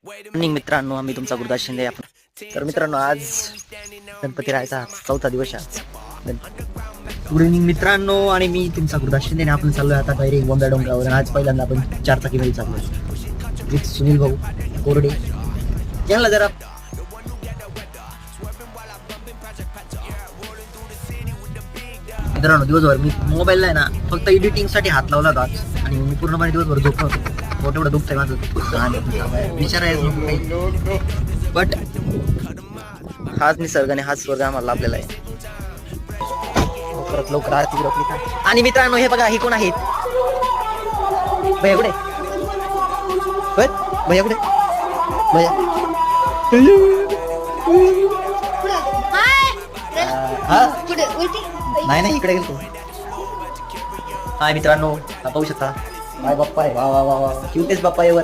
Morning मित्रांनो, आम्ही तुमचा गुरुदास शिंदे. तर मित्रांनो, आज गणपती राहायचा 4था दिवस आहे. गुड इव्हनिंग मित्रांनो, आणि मी तुमचा गुरुदास शिंदे आणि आपण चाललोय आता डायरेक्ट बोंब्या डोंगरावर. आणि आज पहिल्यांदा आपण 4 चाकीमध्ये चाललोय विथ सुनील भाऊ कोरडे. यांना जरा मित्रांनो, दिवसभर मी मोबाईलला आहे ना फक्त एडिटिंगसाठी हात लावला होता आज, आणि मी पूर्णपणे दिवसभर झोपलो होतो. पोट एवढं दुखतंय माझं, विचार आहे बट हाच निसर्गाने हाच स्वर्ग आम्हाला लाभलेला आहे. लवकरात लवकर आरती रोखली का. आणि मित्रांनो, हे बघा, हे कोण आहेत? भैया कुठे? भैया कुठे? भैया नाही इकडे गेलो. हाय मित्रांनो, पाहू शकता. हाय बाप्पा आहे. वा वा वा वा, क्यूटेस्ट बाप्पा आहे वर.